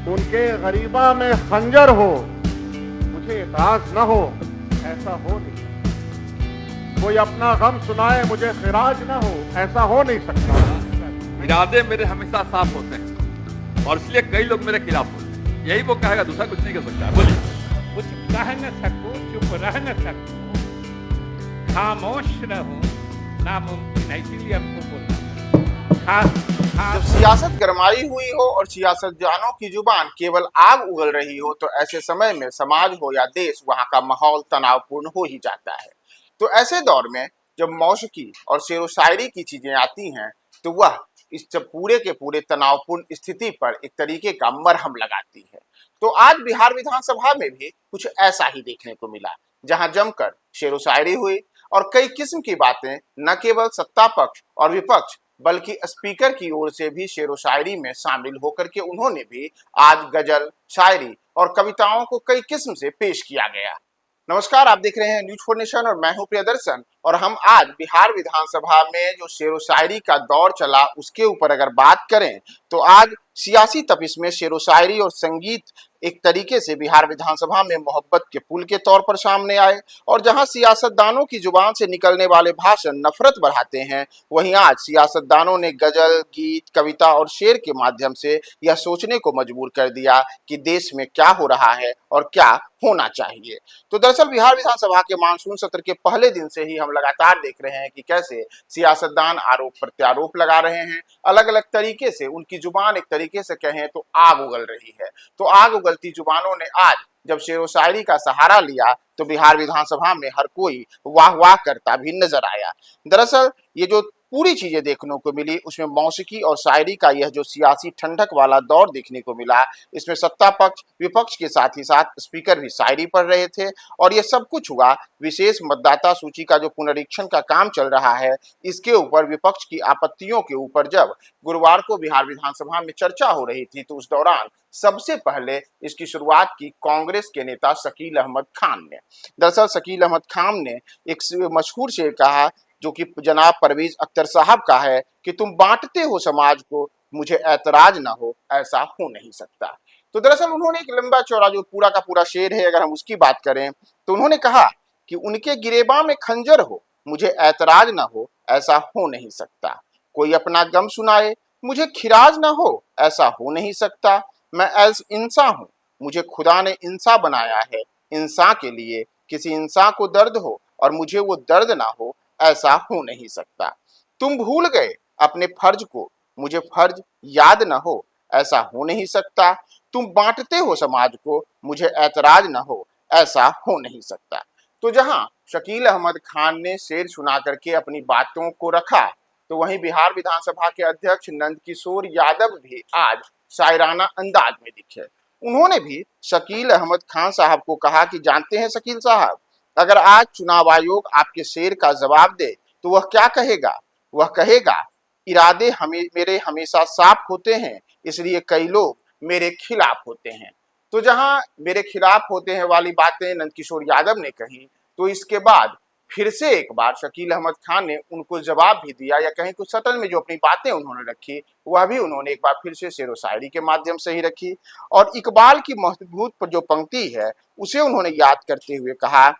उनके गरीबा में खंजर हो, मुझे एतराज न हो, ऐसा हो नहीं। कोई अपना गम सुनाए, मुझे खिराज न हो, ऐसा हो नहीं सकता। इरादे मेरे हमेशा साफ होते हैं और इसलिए कई लोग मेरे खिलाफ होते हैं। यही वो कहेगा, दूसरा कुछ नहीं कर सकता है। बोलिए। कुछ कह न सकूं, चुप रह न सकूं, खामोश रहूं, नामुमकिन है, इसीलिए आपको बोलना। जब सियासत गरमाई हुई हो और सियासतदानों की जुबान केवल आग उगल रही हो, तो ऐसे समय में समाज हो या देश, वहां का माहौल तनावपूर्ण हो ही जाता है। तो ऐसे दौर में जब मौसीकी और शेरो शायरी की चीजें आती हैं, तो वह इस पूरे के पूरे तनावपूर्ण स्थिति पर एक तरीके का मरहम लगाती है। तो आज बिहार विधानसभा में भी कुछ ऐसा ही देखने को मिला, जहां जमकर शेरो शायरी हुई और कई किस्म की बातें न केवल सत्ता पक्ष और विपक्ष बल्कि स्पीकर की ओर से भी शेरो शायरी में शामिल होकर के उन्होंने भी आज गजल, शायरी और कविताओं को कई किस्म से पेश किया गया। नमस्कार, आप देख रहे हैं न्यूज फॉर नेशन और मैं हूं प्रियदर्शन। और हम आज बिहार विधानसभा में जो शेरो शायरी का दौर चला उसके ऊपर अगर बात करें, तो आज सियासी तपिश में शेरो शायरी और संगीत एक तरीके से बिहार विधानसभा में मोहब्बत के पुल के तौर पर सामने आए। और जहां सियासतदानों की जुबान से निकलने वाले भाषण नफरत बढ़ाते हैं, वहीं आज सियासतदानों ने गजल, गीत, कविता और शेर के माध्यम से यह सोचने को मजबूर कर दिया कि देश में क्या हो रहा है और क्या होना चाहिए। तो दरअसल बिहार विधानसभा के मानसून सत्र के पहले दिन से ही हम लगातार देख रहे हैं कि कैसे सियासतदान आरोप प्रत्यारोप लगा रहे हैं। अलग अलग तरीके से उनकी जुबान एक तरीके से कहें तो आग उगल रही है। तो आग उगलती जुबानों ने आज जब शेरो शायरी का सहारा लिया, तो बिहार विधानसभा में हर कोई वाह वाह करता भी नजर आया। दरअसल ये जो पूरी चीजें देखने को मिली, उसमें मौसीकी और शायरी का यह जो सियासी ठंडक वाला दौर देखने को मिला, इसमें सत्ता पक्ष विपक्ष के साथ ही साथ स्पीकर भी शायरी पढ़ रहे थे। और यह सब कुछ हुआ विशेष मतदाता सूची का जो पुनरीक्षण का काम चल रहा है, इसके ऊपर विपक्ष की आपत्तियों के ऊपर जब गुरुवार को बिहार विधानसभा में चर्चा हो रही थी, तो उस दौरान सबसे पहले इसकी शुरुआत की कांग्रेस के नेता शकील अहमद खान ने। दरअसल शकील अहमद खान ने एक मशहूर शेर कहा, जो कि जनाब परवेज अख्तर साहब का है कि तुम बांटते हो समाज को, मुझे ऐतराज ना हो, ऐसा हो नहीं सकता। तो दरअसल उन्होंने एक लंबा चौड़ा जो पूरा का पूरा शेर है, अगर हम उसकी बात करें, तो उन्होंने कहा कि उनके गिरेबा में खंजर हो, मुझे ऐतराज ना हो, ऐसा हो नहीं सकता। कोई अपना गम सुनाए, मुझे खिराज ना हो, ऐसा हो नहीं सकता। मैं एज इंसान हूँ, मुझे खुदा ने इंसान बनाया है। इंसान के लिए किसी इंसान को दर्द हो और मुझे वो दर्द ना हो, ऐसा हो नहीं सकता। तुम भूल गए अपने फर्ज को, मुझे फर्ज याद न हो, ऐसा हो नहीं सकता। तुम बांटते हो समाज को, मुझे ऐतराज न हो, ऐसा हो नहीं सकता। तो जहां शकील अहमद खान ने शेर सुना करके अपनी बातों को रखा, तो वहीं बिहार विधानसभा के अध्यक्ष नंदकिशोर यादव भी आज शायराना अंदाज में दिखे। उन्होंने भी शकील अहमद खान साहब को कहा कि जानते हैं शकील साहब, अगर आज चुनाव आयोग आपके शेर का जवाब दे तो वह क्या कहेगा? वह कहेगा इरादे मेरे हमेशा साफ होते हैं, इसलिए कई लोग मेरे खिलाफ होते हैं। तो जहां मेरे खिलाफ होते हैं वाली बातें नंदकिशोर यादव ने कही, तो इसके बाद फिर से एक बार शकील अहमद खान ने उनको जवाब भी दिया, या कहीं कुछ सटल में जो अपनी बातें उन्होंने रखी, वह भी उन्होंने एक बार फिर से शेरो शायरी के माध्यम से ही रखी। और इकबाल की महबूब जो पंक्ति है, उसे उन्होंने याद करते हुए कहा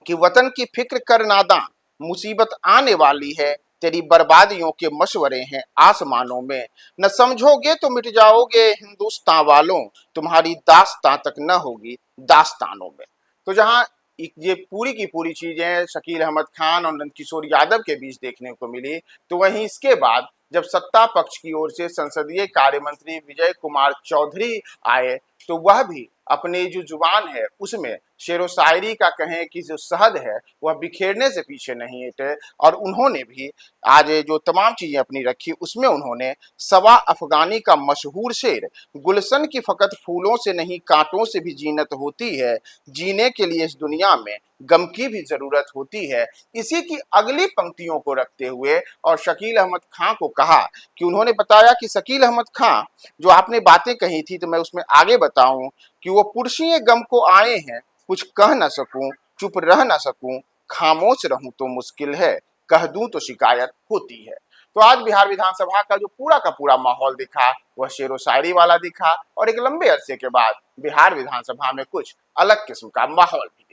कि वतन की फिक्र कर नादान, मुसीबत आने वाली है, तेरी बर्बादियों के मशवरे हैं आसमानों में। न समझोगे तो मिट जाओगे हिंदुस्तान वालों, तुम्हारी दास्तां तक न होगी दास्तानों में। तो जहां ये पूरी की पूरी चीजें शकील अहमद खान और नंदकिशोर यादव के बीच देखने को मिली, तो वहीं इसके बाद जब सत्ता पक्ष की ओर से संसदीय कार्य मंत्री विजय कुमार चौधरी आए, तो वह भी अपनी जो जुबान है उसमें शेरो शायरी का कहें कि जो शहद है वह बिखेरने से पीछे नहीं हटे। और उन्होंने भी आज जो तमाम चीजें अपनी रखी, उसमें उन्होंने सवा अफगानी का मशहूर शेर, गुलशन की फकत फूलों से नहीं कांटों से भी जीनत होती है, जीने के लिए इस दुनिया में गम की भी जरूरत होती है, इसी की अगली पंक्तियों को रखते हुए और शकील अहमद खां को कहा कि उन्होंने बताया कि शकील अहमद खां, जो आपने बातें कही थी, तो मैं उसमें आगे बताऊं कि वो पुरशिए गम को आए हैं, कुछ कह न सकूं, चुप रह न सकूं, खामोश रहूं तो मुश्किल है, कह दूं तो शिकायत होती है। तो आज बिहार विधानसभा का जो पूरा का पूरा माहौल दिखा वह शेरो शायरी वाला दिखा और एक लंबे अरसे के बाद बिहार विधानसभा में कुछ अलग किस्म का माहौल भी।